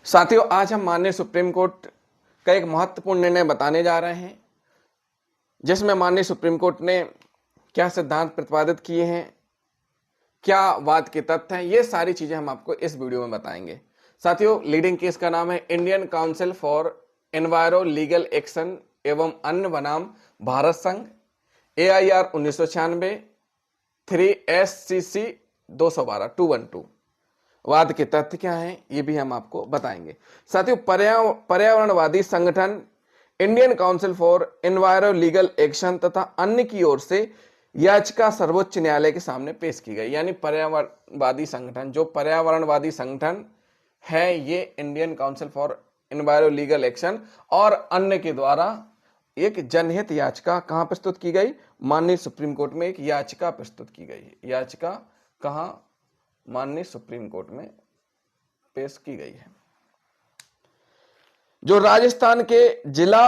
साथियों, आज हम माननीय सुप्रीम कोर्ट का एक महत्वपूर्ण निर्णय बताने जा रहे हैं, जिसमें माननीय सुप्रीम कोर्ट ने क्या सिद्धांत प्रतिपादित किए हैं, क्या वाद के तथ्य हैं, ये सारी चीजें हम आपको इस वीडियो में बताएंगे। साथियों, लीडिंग केस का नाम है Indian council for enviro legal action एवं अन्य बनाम भारत संघ AIR 1996 3SCC 212 वाद के तथ्य क्या हैं, ये भी हम आपको बताएंगे। साथियों, पर्यावरणवादी संगठन Indian council for enviro legal action तथा अन्य की ओर से याचिका सर्वोच्च न्यायालय के सामने पेश की गई। यानी पर्यावरणवादी संगठन, जो पर्यावरणवादी संगठन है, ये Indian council for enviro legal action और अन्य के द्वारा एक जनहित याचिका कहां प्रस्तुत की गई? माननीय सुप्रीम कोर्ट में एक याचिका प्रस्तुत की गई। याचिका कहां? माननीय सुप्रीम कोर्ट में पेश की गई है। जो राजस्थान के जिला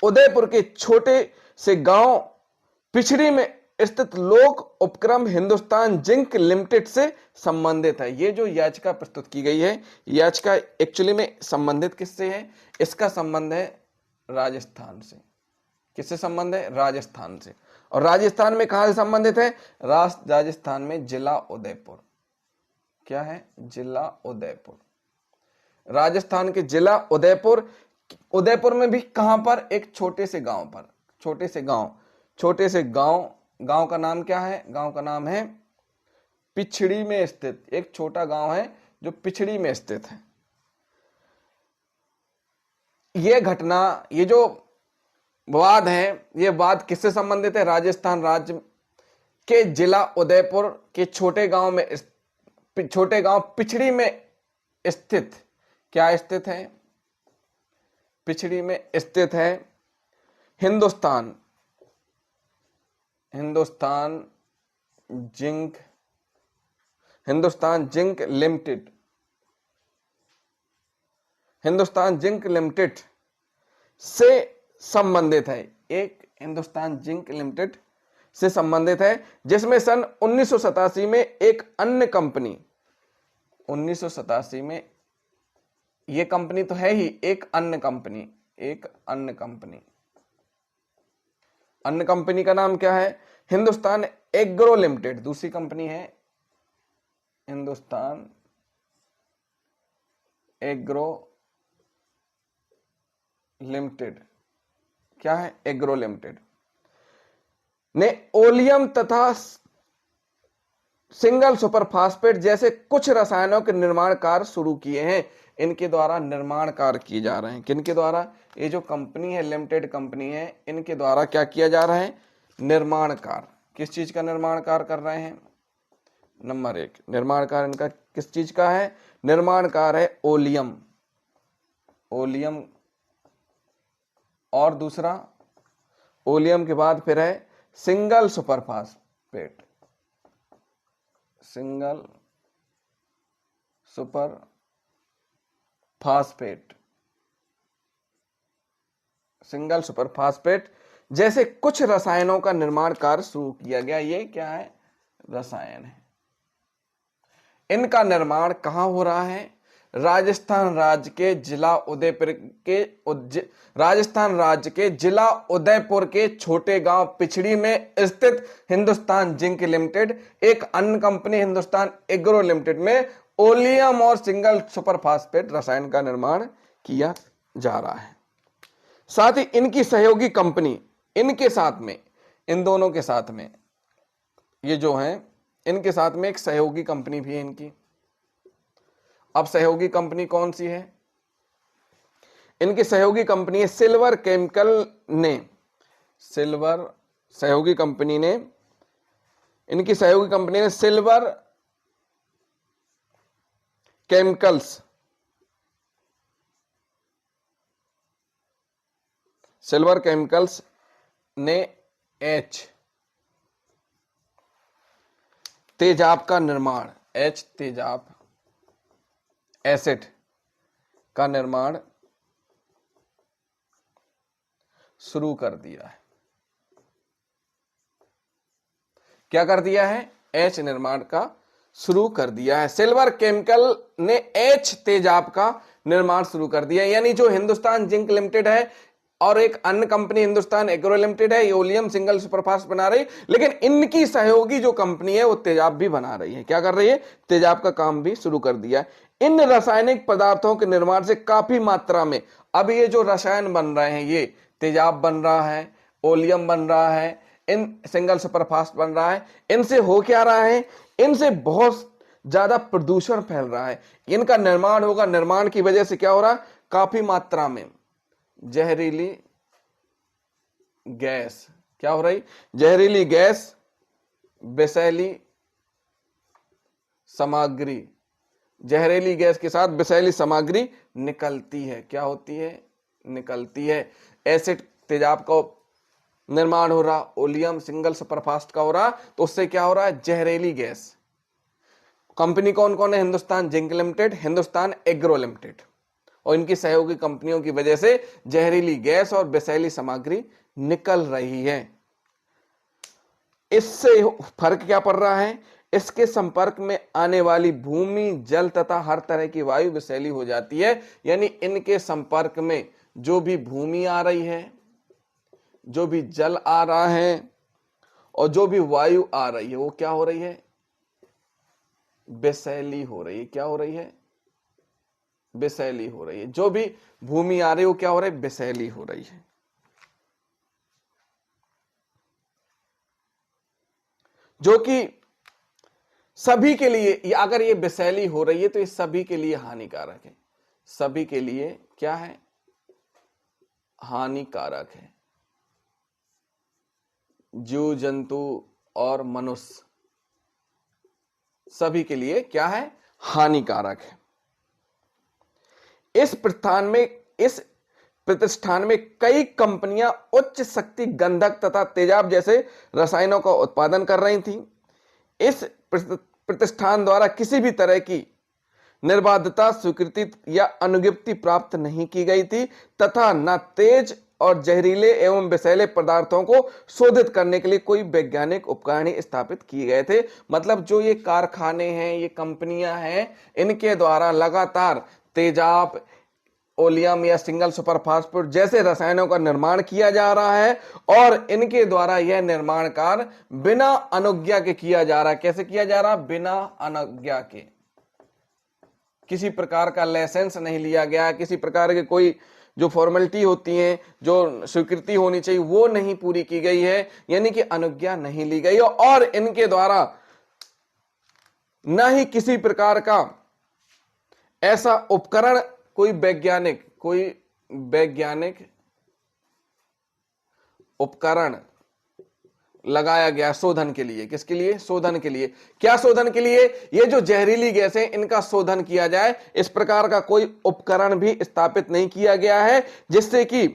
उदयपुर के छोटे से गांव पिछड़ी में स्थित लोक उपक्रम हिंदुस्तान जिंक लिमिटेड से संबंधित है। ये जो याचिका प्रस्तुत की गई है, याचिका एक्चुअली में संबंधित किससे है? इसका संबंध है राजस्थान से। किससे संबंध है? राजस्थान से। और राजस्थान में कहां से संबंधित है? राजस्थान में जिला उदयपुर। क्या है? जिला उदयपुर। राजस्थान के जिला उदयपुर, उदयपुर में भी कहां पर? एक छोटे से गांव पर। छोटे से गांव का नाम क्या है? गांव का नाम है पिछड़ी में स्थित। एक छोटा गांव है जो पिछड़ी में स्थित है। यह घटना, ये जो वाद है, ये वाद किससे संबंधित है? राजस्थान राज्य के जिला उदयपुर के छोटे गांव पिछड़ी में स्थित। क्या स्थित है? पिछड़ी में स्थित है Hindustan zinc limited. Hindustan zinc limited से संबंधित है। एक हिंदुस्तान जिंक लिमिटेड से संबंधित है, जिसमें सन 1987 में एक अन्य कंपनी, 1987 में ये कंपनी तो है ही, एक अन्य कंपनी का नाम क्या है? Hindustan agro limited. दूसरी कंपनी है हिंदुस्तान एग्रो लिमिटेड। क्या है? एग्रो लिमिटेड ने ओलियम तथा सिंगल सुपरफास्फेट जैसे कुछ रसायनों के निर्माण कार्य शुरू किए हैं। इनके द्वारा निर्माण कार्य किए जा रहे हैं। किनके द्वारा? ये जो कंपनी है, लिमिटेड कंपनी है, इनके द्वारा क्या किया जा रहा है? निर्माण कार्य। किस चीज का निर्माण कार्य कर रहे हैं? नंबर 1, निर्माण कार्य इनका किस चीज का है? निर्माण कार्य है ओलियम। और दूसरा, ओलियम के बाद फिर है सिंगल सुपरफास्फेट। सिंगल सुपरफास्फेट जैसे कुछ रसायनों का निर्माण कार्य शुरू किया गया। ये क्या है? रसायन है। इनका निर्माण कहां हो रहा है? राजस्थान राज्य के जिला उदयपुर के छोटे गांव पिछड़ी में स्थित हिंदुस्तान जिंक लिमिटेड, एक अन्य कंपनी हिंदुस्तान एग्रो लिमिटेड में ओलियम और सिंगल सुपरफास्फेट रसायन का निर्माण किया जा रहा है। साथ ही इनकी सहयोगी कंपनी, इनके साथ में, इन दोनों के साथ में, ये जो है, इनके साथ में एक सहयोगी कंपनी भी है इनकी। अब सहयोगी कंपनी कौन सी है? इनकी सहयोगी कंपनी है सिल्वर केमिकल ने। सहयोगी कंपनी ने सिल्वर केमिकल्स ने तेजाब का निर्माण, तेजाब एसिड का निर्माण शुरू कर दिया है। क्या कर दिया है? निर्माण का शुरू कर दिया है। सिल्वर केमिकल ने तेजाब का निर्माण शुरू कर दिया। यानी जो हिंदुस्तान जिंक लिमिटेड है और एक अन्य कंपनी हिंदुस्तान एग्रो लिमिटेड है, ये ओलियम सिंगल सुपरफास्ट बना रही, लेकिन इनकी सहयोगी जो कंपनी है वो तेजाब भी बना रही है। क्या कर रही है? तेजाब का काम भी शुरू कर दिया। इन रासायनिक पदार्थों के निर्माण से काफी मात्रा में अब ये जो रसायन बन रहे हैं, ये तेजाब बन रहा है, ओलियम बन रहा है, इन सिंगल सुपरफास्ट बन रहा है, इनसे हो क्या रहा है? इनसे बहुत ज्यादा प्रदूषण फैल रहा है। इनका निर्माण होगा, निर्माण की वजह से क्या हो रहा है? काफी मात्रा में जहरीली गैस क्या हो रही? जहरीली गैस, विषैली सामग्री, जहरीली गैस के साथ विषैली सामग्री निकलती है। क्या होती है? निकलती है। एसिड तेजाब का निर्माण हो रहा, ओलियम सिंगल सुपरफास्ट का हो रहा, तो उससे क्या हो रहा है? जहरीली गैस। कंपनी कौन कौन है? Hindustan zinc limited, Hindustan agro limited और इनकी सहयोगी कंपनियों की वजह से जहरीली गैस और विषैली सामग्री निकल रही है। इससे फर्क क्या पड़ रहा है? इसके संपर्क में आने वाली भूमि, जल तथा हर तरह की वायु विषैली हो जाती है। यानी इनके संपर्क में जो भी भूमि आ रही है, जो भी जल आ रहा है और जो भी वायु आ रही है, वो क्या हो रही है? विषैली हो रही है। क्या हो रही है? विषैली हो रही है। जो भी भूमि आ रही है वो क्या हो रही है? विषैली हो रही है। जो कि सभी के लिए, अगर ये विषैली हो रही है तो ये सभी के लिए हानिकारक है। सभी के लिए क्या है? हानिकारक है। जीव जंतु और मनुष्य सभी के लिए क्या है? हानिकारक है। इस प्रतिष्ठान में कई कंपनियां उच्च शक्ति गंधक तथा तेजाब जैसे रसायनों का उत्पादन कर रही थी। इस प्रतिष्ठान द्वारा किसी भी तरह की निर्बाधता, स्वीकृति या अनुज्ञप्ति प्राप्त नहीं की गई थी तथा न तेज और जहरीले एवं विषैले पदार्थों को शोधित करने के लिए कोई वैज्ञानिक उपकरण स्थापित किए गए थे। मतलब जो ये कारखाने हैं, ये कंपनियां हैं, इनके द्वारा लगातार तेजाब, ओलियम या सिंगल सुपरफास्फेट जैसे रसायनों का निर्माण किया जा रहा है और इनके द्वारा यह निर्माण कार्य बिना अनुज्ञा के किया जा रहा है। कैसे किया जा रहा? बिना अनुज्ञा के। किसी प्रकार का लाइसेंस नहीं लिया गया, किसी प्रकार के कोई जो फॉर्मेलिटी होती है, जो स्वीकृति होनी चाहिए, वो नहीं पूरी की गई है। यानी कि अनुज्ञा नहीं ली गई और इनके द्वारा न ही किसी प्रकार का ऐसा उपकरण, कोई वैज्ञानिक उपकरण लगाया गया शोधन के लिए। किसके लिए? शोधन के लिए। क्या शोधन के लिए? ये जो जहरीली गैस है इनका शोधन किया जाए, इस प्रकार का कोई उपकरण भी स्थापित नहीं किया गया है जिससे कि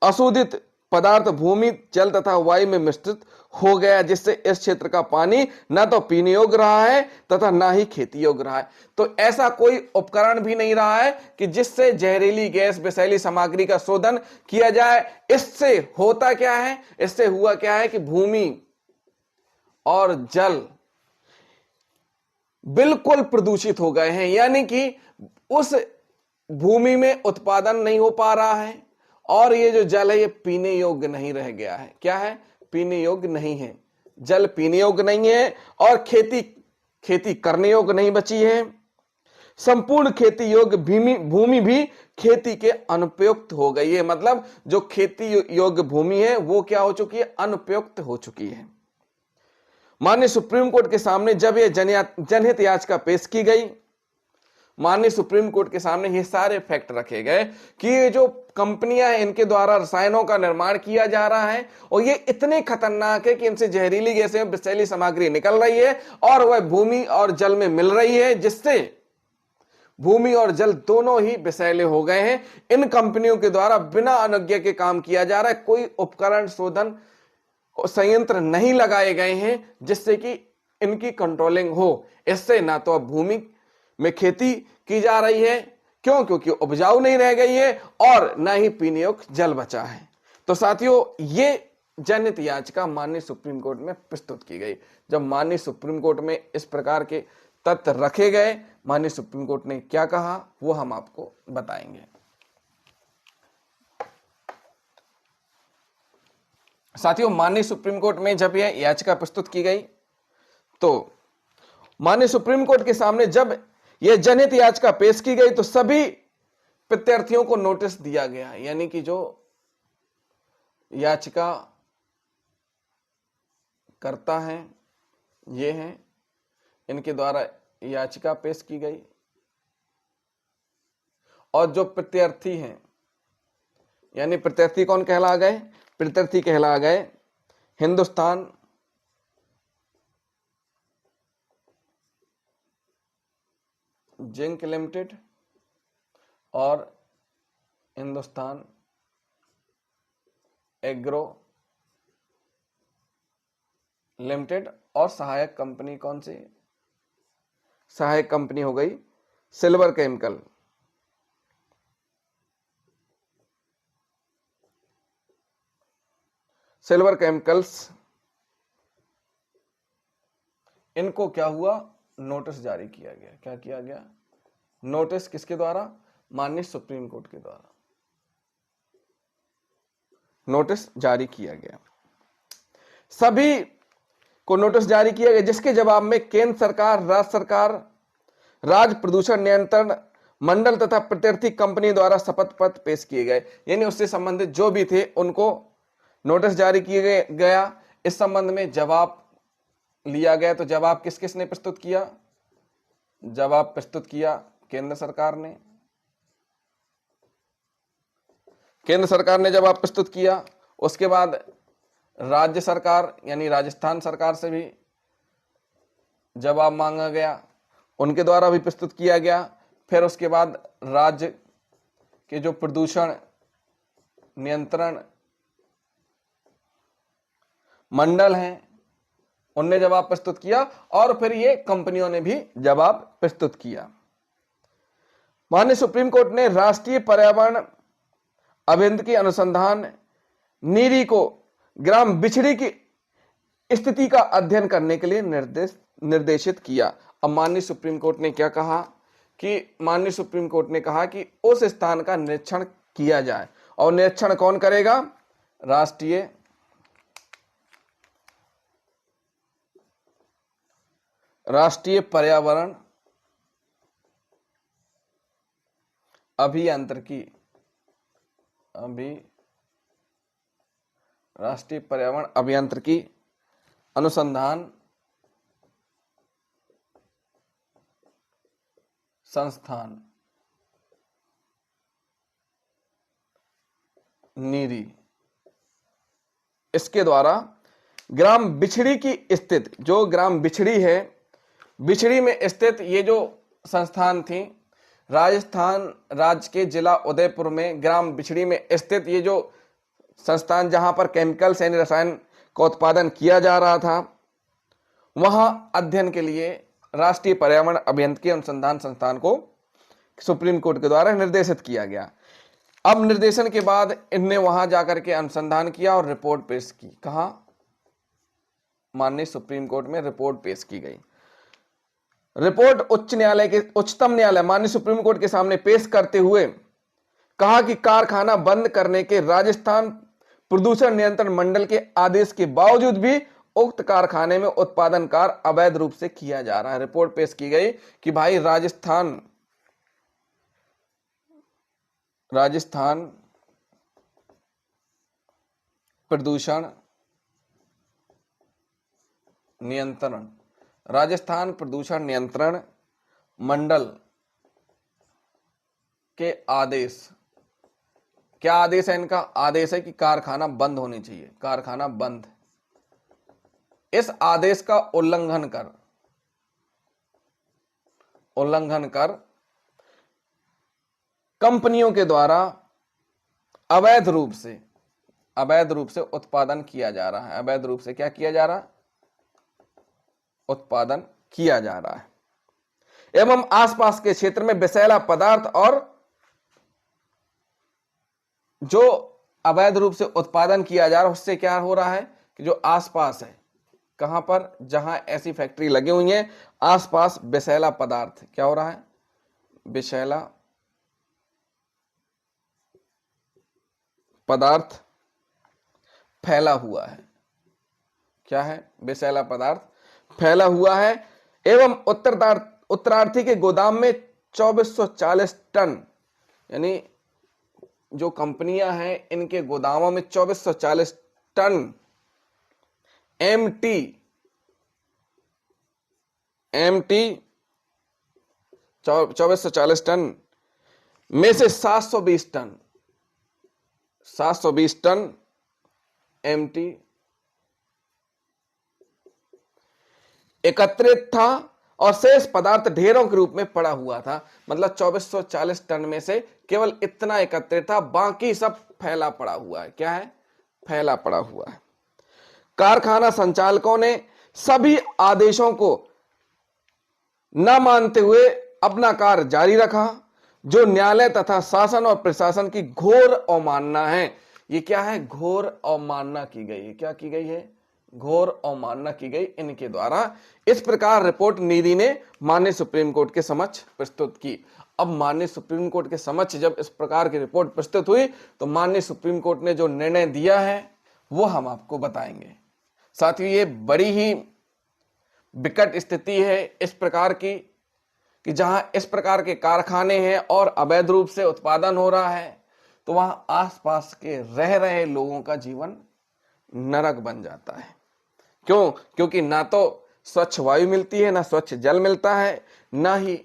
अशोधित पदार्थ भूमि, जल तथा वायु में मिश्रित हो गया, जिससे इस क्षेत्र का पानी न तो पीने योग्य रहा है तथा न ही खेती योग्य रहा है। तो ऐसा कोई उपकरण भी नहीं रहा है कि जिससे जहरीली गैस, विषैली सामग्री का शोधन किया जाए। इससे होता क्या है? इससे हुआ क्या है कि भूमि और जल बिल्कुल प्रदूषित हो गए हैं। यानी कि उस भूमि में उत्पादन नहीं हो पा रहा है और ये जो जल है ये पीने योग्य नहीं रह गया है। क्या है? पीने योग्य नहीं है। जल पीने योग्य नहीं है और खेती करने योग्य नहीं बची है। संपूर्ण खेती योग्य भूमि भी खेती के अनुपयुक्त हो गई है। मतलब जो खेती योग्य भूमि है वो क्या हो चुकी है? अनुपयुक्त हो चुकी है। माननीय सुप्रीम कोर्ट के सामने जब यह जनहित याचिका पेश की गई, माननीय सुप्रीम कोर्ट के सामने ये सारे फैक्ट रखे गए कि ये जो कंपनियां हैं इनके द्वारा रसायनों का निर्माण किया जा रहा है और ये इतने खतरनाक है कि इनसे जहरीली गैसें, विषैली सामग्री निकल रही है और वह भूमि और जल में मिल रही है, जिससे भूमि और जल दोनों ही विषैले हो गए हैं। इन कंपनियों के द्वारा बिना अनुज्ञा के काम किया जा रहा है। कोई उपकरण, शोधन संयंत्र नहीं लगाए गए हैं जिससे कि इनकी कंट्रोलिंग हो। इससे ना तो अब भूमि में खेती की जा रही है, क्योंकि उपजाऊ नहीं रह गई है, और ना ही पीने योग्य जल बचा है। तो साथियों, ये जनहित याचिका माननीय सुप्रीम कोर्ट में प्रस्तुत की गई। जब माननीय सुप्रीम कोर्ट में इस प्रकार के तथ्य रखे गए। माननीय सुप्रीम कोर्ट ने क्या कहा वो हम आपको बताएंगे। साथियों, माननीय सुप्रीम कोर्ट में जब यह याचिका प्रस्तुत की गई तो माननीय सुप्रीम कोर्ट के सामने जब यह जनहित याचिका पेश की गई तो सभी प्रत्यार्थियों को नोटिस दिया गया, यानी कि जो याचिका करता है ये हैं, इनके द्वारा याचिका पेश की गई और जो प्रत्यार्थी हैं, यानी प्रत्यार्थी कौन कहला गए? प्रत्यार्थी कहला गए हिंदुस्तान जिंक लिमिटेड और हिंदुस्तान एग्रो लिमिटेड और सहायक कंपनी कौन सी? सहायक कंपनी हो गई सिल्वर केमिकल। सिल्वर केमिकल्स, इनको क्या हुआ? नोटिस जारी किया गया। क्या किया गया? नोटिस किसके द्वारा? माननीय सुप्रीम कोर्ट के द्वारा नोटिस जारी किया गया। सभी को नोटिस जारी किया गया, जिसके जवाब में केंद्र सरकार, राज्य सरकार, राज्य प्रदूषण नियंत्रण मंडल तथा प्रत्यार्थी कंपनी द्वारा शपथ पत्र पेश किए गए। यानी उससे संबंधित जो भी थे उनको नोटिस जारी किए गया। इस संबंध में जवाब लिया गया। तो जवाब किस किस ने प्रस्तुत किया? जवाब प्रस्तुत किया केंद्र सरकार ने। केंद्र सरकार ने जवाब प्रस्तुत किया। उसके बाद राज्य सरकार यानी राजस्थान सरकार से भी जवाब मांगा गया, उनके द्वारा भी प्रस्तुत किया गया। फिर उसके बाद राज्य के जो प्रदूषण नियंत्रण मंडल हैं उनने जवाब प्रस्तुत किया और फिर ये कंपनियों ने भी जवाब प्रस्तुत किया। माननीय सुप्रीम कोर्ट ने राष्ट्रीय पर्यावरण अभियांत्रिकी अनुसंधान नीरी को ग्राम बिछड़ी की स्थिति का अध्ययन करने के लिए निर्देशित किया। अब माननीय सुप्रीम कोर्ट ने क्या कहा कि माननीय सुप्रीम कोर्ट ने कहा कि उस स्थान का निरीक्षण किया जाए। और निरीक्षण कौन करेगा? राष्ट्रीय पर्यावरण अभियांत्रिकी राष्ट्रीय पर्यावरण अभियांत्रिकी अनुसंधान संस्थान नीरी, इसके द्वारा ग्राम बिछड़ी की स्थित, जो ग्राम बिछड़ी है, बिछड़ी में स्थित ये जो संस्थान थी, राजस्थान राज्य के जिला उदयपुर में ग्राम बिछड़ी में स्थित ये जो संस्थान जहां पर केमिकल्स यानी रसायन का उत्पादन किया जा रहा था, वहां अध्ययन के लिए राष्ट्रीय पर्यावरण अभियांत्रिकी अनुसंधान संस्थान को सुप्रीम कोर्ट के द्वारा निर्देशित किया गया। अब निर्देशन के बाद इनने वहां जाकर के अनुसंधान किया और रिपोर्ट पेश की। कहां? माननीय सुप्रीम कोर्ट में रिपोर्ट पेश की गई। रिपोर्ट उच्चतम न्यायालय माननीय सुप्रीम कोर्ट के सामने पेश करते हुए कहा कि कारखाना बंद करने के राजस्थान प्रदूषण नियंत्रण मंडल के आदेश के बावजूद भी उक्त कारखाने में उत्पादन कार्य अवैध रूप से किया जा रहा है। रिपोर्ट पेश की गई कि भाई राजस्थान प्रदूषण नियंत्रण मंडल के आदेश, क्या आदेश है इनका? आदेश है कि कारखाना बंद होनी चाहिए, कारखाना बंद। इस आदेश का उल्लंघन कर कंपनियों के द्वारा अवैध रूप से उत्पादन किया जा रहा है। अवैध रूप से क्या किया जा रहा है? उत्पादन किया जा रहा है एवं आसपास के क्षेत्र में विषैला पदार्थ और जो अवैध रूप से उत्पादन किया जा रहा है उससे क्या हो रहा है कि जो आसपास है कहां पर? जहां ऐसी फैक्ट्री लगी हुई है आसपास विषैला पदार्थ क्या हो रहा है? विषैला पदार्थ फैला हुआ है। क्या है? विषैला पदार्थ फैला हुआ है। एवं उत्तरार्थी के गोदाम में 2440 टन, यानी जो कंपनियां हैं इनके गोदामों में 2440 टन एमटी 2440 टन में से 720 टन एमटी एकत्रित था और शेष पदार्थ ढेरों के रूप में पड़ा हुआ था। मतलब 2440 टन में से केवल इतना एकत्रित था, बाकी सब फैला पड़ा हुआ है। क्या है? फैला पड़ा हुआ है। कारखाना संचालकों ने सभी आदेशों को न मानते हुए अपना कार्य जारी रखा, जो न्यायालय तथा शासन और प्रशासन की घोर अवमानना है। ये क्या है? घोर अवमानना की गई है। क्या की गई है? घोर अवमानना की गई इनके द्वारा। इस प्रकार रिपोर्ट नीति ने माननीय सुप्रीम कोर्ट के समक्ष प्रस्तुत की। अब माननीय सुप्रीम कोर्ट के समक्ष जब इस प्रकार की रिपोर्ट प्रस्तुत हुई तो माननीय सुप्रीम कोर्ट ने जो निर्णय दिया है वो हम आपको बताएंगे। साथियों, ये बड़ी ही विकट स्थिति है इस प्रकार की कि जहां इस प्रकार के कारखाने हैं और अवैध रूप से उत्पादन हो रहा है, तो वहां आसपास के रह रहे लोगों का जीवन नरक बन जाता है। क्यों? क्योंकि ना तो स्वच्छ वायु मिलती है, ना स्वच्छ जल मिलता है, ना ही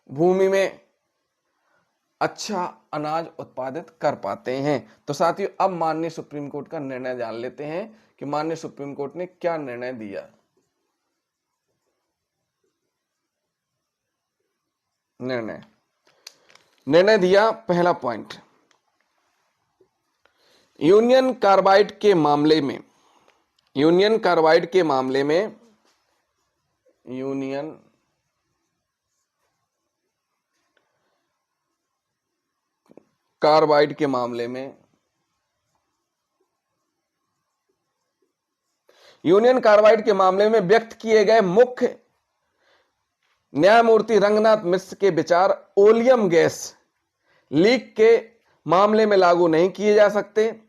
भूमि में अच्छा अनाज उत्पादित कर पाते हैं। तो साथियों, अब माननीय सुप्रीम कोर्ट का निर्णय जान लेते हैं कि माननीय सुप्रीम कोर्ट ने क्या निर्णय दिया। निर्णय दिया, पहला पॉइंट, यूनियन कार्बाइड के मामले में यूनियन कार्बाइड के मामले में व्यक्त किए गए मुख्य न्यायमूर्ति रंगनाथ मिश्र के विचार ओलियम गैस लीक के मामले में लागू नहीं किए जा सकते।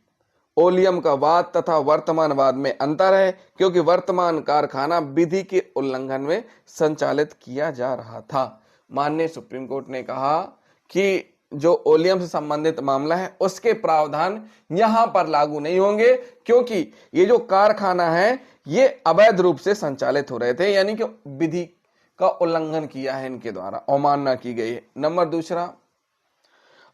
ओलियम का वाद तथा वर्तमान वाद में अंतर है, क्योंकि वर्तमान कारखाना विधि के उल्लंघन में संचालित किया जा रहा था। माननीय सुप्रीम कोर्ट ने कहा कि जो ओलियम से संबंधित मामला है उसके प्रावधान यहां पर लागू नहीं होंगे, क्योंकि ये जो कारखाना है ये अवैध रूप से संचालित हो रहे थे, यानी कि विधि का उल्लंघन किया है, इनके द्वारा अवमानना की गई है। नंबर दूसरा,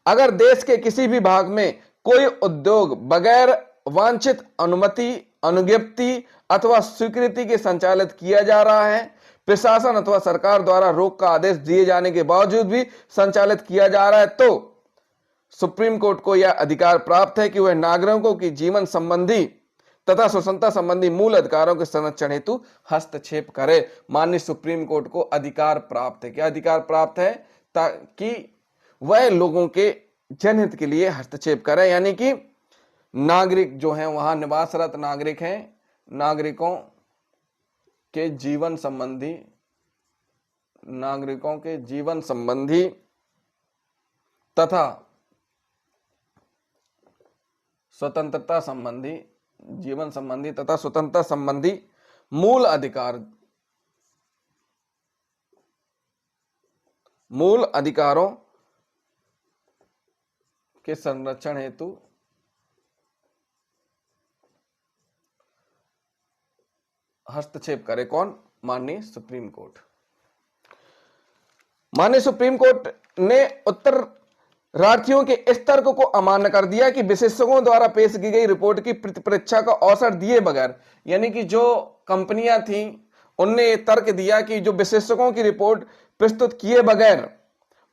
अगर देश के किसी भी भाग में कोई उद्योग बगैर वांछित अनुमति, अनुज्ञप्ति अथवा स्वीकृति के संचालित किया जा रहा है, प्रशासन अथवा सरकार द्वारा रोक का आदेश दिए जाने के बावजूद भी संचालित किया जा रहा है, तो सुप्रीम कोर्ट को यह अधिकार प्राप्त है कि वह नागरिकों की जीवन संबंधी तथा स्वतंत्रता संबंधी मूल अधिकारों के संरक्षण हेतु हस्तक्षेप करे। माननीय सुप्रीम कोर्ट को अधिकार प्राप्त है। क्या अधिकार प्राप्त है? ताकि वह लोगों के जनहित के लिए हस्तक्षेप करे, यानी कि नागरिक जो हैं, वहां निवासरत नागरिक हैं, नागरिकों के जीवन संबंधी तथा स्वतंत्रता संबंधी मूल अधिकारों के संरक्षण हेतु हस्तक्षेप करे। कौन? माननीय सुप्रीम कोर्ट। माननीय सुप्रीम कोर्ट ने उत्तरार्थियों के इस तर्क को अमान्य कर दिया कि विशेषज्ञों द्वारा पेश की गई रिपोर्ट की परीक्षा का अवसर दिए बगैर, यानी कि जो कंपनियां थी उनने ये तर्क दिया कि जो विशेषज्ञों की रिपोर्ट प्रस्तुत किए बगैर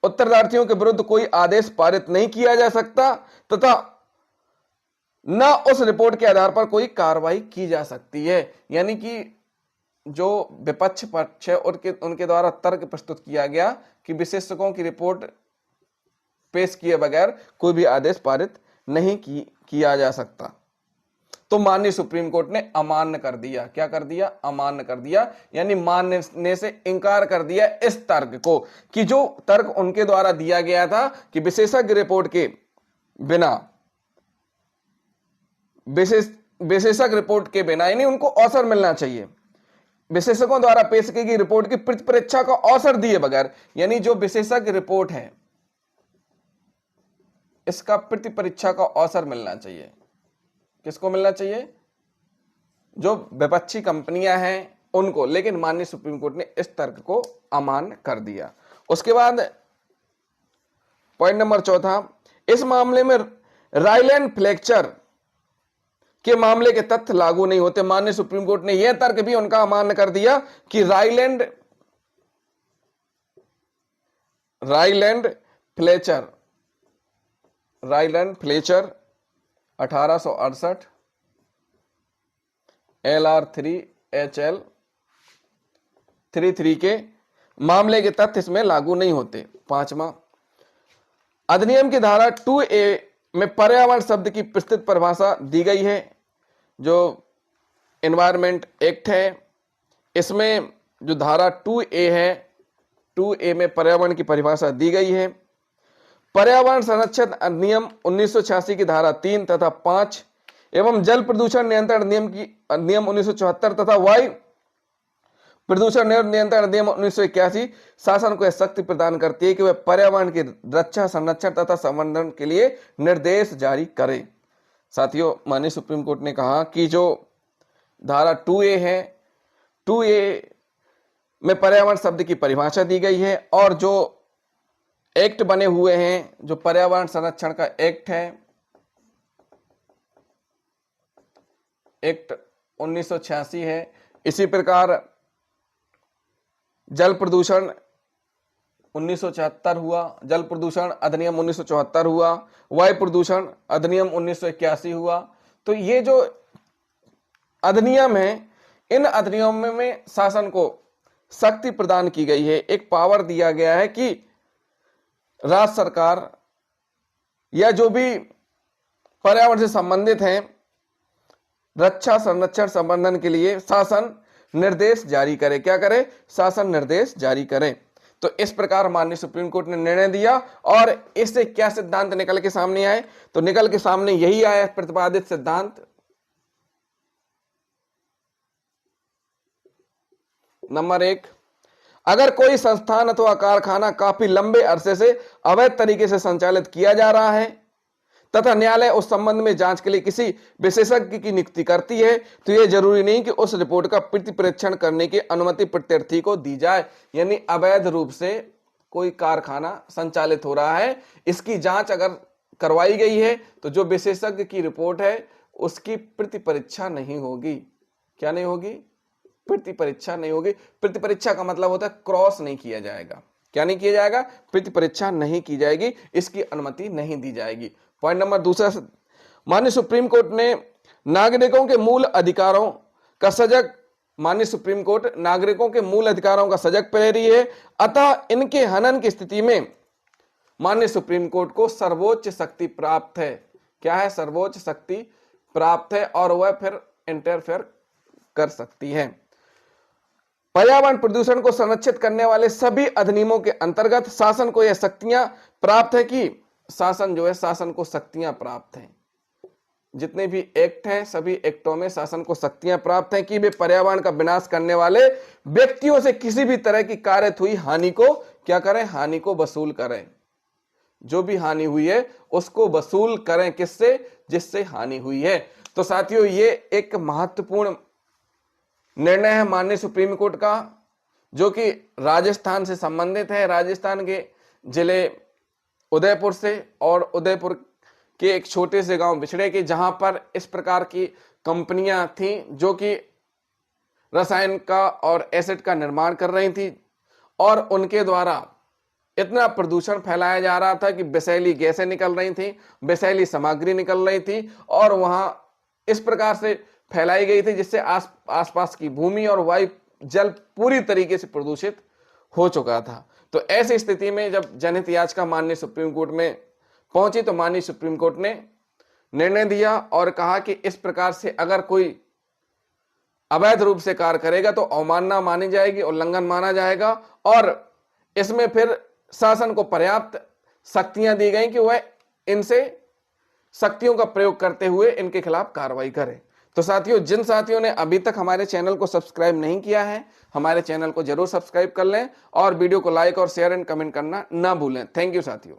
उत्तरार्थियों के विरुद्ध कोई आदेश पारित नहीं किया जा सकता तथा न उस रिपोर्ट के आधार पर कोई कार्रवाई की जा सकती है। यानी कि जो विपक्ष पक्ष है उनके द्वारा तर्क प्रस्तुत किया गया कि विशेषज्ञों की रिपोर्ट पेश किए बगैर कोई भी आदेश पारित नहीं किया जा सकता। तो माननीय सुप्रीम कोर्ट ने अमान्य कर दिया। क्या कर दिया? अमान्य कर दिया, यानी मानने से इंकार कर दिया इस तर्क को, कि जो तर्क उनके द्वारा दिया गया था कि विशेषज्ञ रिपोर्ट के बिना, विशेषज्ञ रिपोर्ट के बिना, यानी उनको अवसर मिलना चाहिए, विशेषज्ञों द्वारा पेश की गई रिपोर्ट की प्रति परीक्षा का अवसर दिए बगैर, यानी जो विशेषज्ञ रिपोर्ट है इसका प्रति परीक्षा का अवसर मिलना चाहिए। किसको मिलना चाहिए? जो विपक्षी कंपनियां हैं उनको। लेकिन माननीय सुप्रीम कोर्ट ने इस तर्क को अमान्य कर दिया। उसके बाद पॉइंट नंबर 4, इस मामले में राइलैंड फ्लेक्चर के मामले के तथ्य लागू नहीं होते। माननीय सुप्रीम कोर्ट ने यह तर्क भी उनका अमान्य कर दिया कि राइलैंड फ्लेचर 1868 LR 3 HL 33 के मामले के तथ्य इसमें लागू नहीं होते। 5वां, अधिनियम की धारा 2A में पर्यावरण शब्द की विस्तृत परिभाषा दी गई है। जो एनवायरमेंट एक्ट है इसमें जो धारा 2A है, 2A में पर्यावरण की परिभाषा दी गई है। पर्यावरण संरक्षण अधिनियम 1986 की धारा 3 तथा 5 एवं जल प्रदूषण नियंत्रण अधिनियम 1974 तथा वायु प्रदूषण नियंत्रण अधिनियम 1981 शासन को यह शक्ति प्रदान करती है कि वह पर्यावरण की रक्षा, संरक्षण तथा संवर्धन के लिए निर्देश जारी करे। साथियों, माननीय सुप्रीम कोर्ट ने कहा कि जो धारा 2A है, 2A में पर्यावरण शब्द की परिभाषा दी गई है, और जो एक्ट बने हुए हैं, जो पर्यावरण संरक्षण का एक्ट है, एक्ट 1986 है। इसी प्रकार जल प्रदूषण 1974 हुआ, जल प्रदूषण अधिनियम 1974 हुआ, वायु प्रदूषण अधिनियम 1981 हुआ। तो ये जो अधिनियम है, इन अधिनियमों में शासन को शक्ति प्रदान की गई है, एक पावर दिया गया है कि राज्य सरकार या जो भी पर्यावरण से संबंधित हैं, रक्षा, संरक्षण, संवर्धन के लिए शासन निर्देश जारी करे। क्या करे? शासन निर्देश जारी करे। तो इस प्रकार माननीय सुप्रीम कोर्ट ने निर्णय दिया, और इससे क्या सिद्धांत निकल के सामने आए? तो निकल के सामने यही आया प्रतिपादित सिद्धांत। नंबर 1, अगर कोई संस्थान अथवा कारखाना काफी लंबे अरसे से अवैध तरीके से संचालित किया जा रहा है तथा न्यायालय उस संबंध में जांच के लिए किसी विशेषज्ञ की नियुक्ति करती है, तो यह जरूरी नहीं कि उस रिपोर्ट का प्रति परीक्षण करने की अनुमति प्रत्यार्थी को दी जाए। यानी अवैध रूप से कोई कारखाना संचालित हो रहा है, इसकी जांच अगर करवाई गई है तो जो विशेषज्ञ की रिपोर्ट है उसकी प्रति परीक्षा नहीं होगी। क्या नहीं होगी? प्रति परीक्षा नहीं होगी। प्रति परीक्षा का मतलब होता है क्रॉस नहीं किया जाएगा। क्या नहीं किया जाएगा? प्रति परीक्षा नहीं की जाएगी, इसकी अनुमति नहीं दी जाएगी। पॉइंट नंबर 2, माननीय सुप्रीम कोर्ट ने नागरिकों के मूल अधिकारों का सजग माननीय सुप्रीम कोर्ट नागरिकों के मूल अधिकारों का सजग प्रहरी है, अतः इनके हनन की स्थिति में माननीय सुप्रीम कोर्ट को सर्वोच्च शक्ति प्राप्त है। क्या है? सर्वोच्च शक्ति प्राप्त है, और वह फिर इंटरफेयर कर सकती है। पर्यावरण प्रदूषण को संरक्षित करने वाले सभी अधिनियमों के अंतर्गत शासन को यह शक्तियां प्राप्त है कि शासन को शक्तियां प्राप्त हैं। जितने भी एक्ट हैं, सभी एक्टों में शासन को शक्तियां प्राप्त हैं कि वे पर्यावरण का विनाश करने वाले व्यक्तियों से किसी भी तरह की कारित हुई हानि को क्या करें? हानि को वसूल करें। जो भी हानि हुई है उसको वसूल करें। किससे? जिससे हानि हुई है। तो साथियों, ये एक महत्वपूर्ण निर्णय है माननीय सुप्रीम कोर्ट का, जो कि राजस्थान से संबंधित है। राजस्थान के जिले उदयपुर से, और उदयपुर के एक छोटे से गांव बिछड़े के, जहां पर इस प्रकार की कंपनियां थी जो कि रसायन का और एसिड का निर्माण कर रही थी, और उनके द्वारा इतना प्रदूषण फैलाया जा रहा था कि विषैली गैसें निकल रही थी, विषैली सामग्री निकल रही थी, और वहां इस प्रकार से फैलाई गई थी जिससे आसपास की भूमि और वायु, जल पूरी तरीके से प्रदूषित हो चुका था। तो ऐसी स्थिति में जब जनहित याचिका माननीय सुप्रीम कोर्ट में पहुंची, तो माननीय सुप्रीम कोर्ट ने निर्णय दिया और कहा कि इस प्रकार से अगर कोई अवैध रूप से कार्य करेगा तो अवमानना मानी जाएगी, उल्लंघन माना जाएगा और इसमें फिर शासन को पर्याप्त शक्तियां दी गई कि वह इनसे शक्तियों का प्रयोग करते हुए इनके खिलाफ कार्रवाई करें। तो साथियों, जिन साथियों ने अभी तक हमारे चैनल को सब्सक्राइब नहीं किया है, हमारे चैनल को जरूर सब्सक्राइब कर लें और वीडियो को लाइक और शेयर एंड कमेंट करना ना भूलें। थैंक यू साथियों।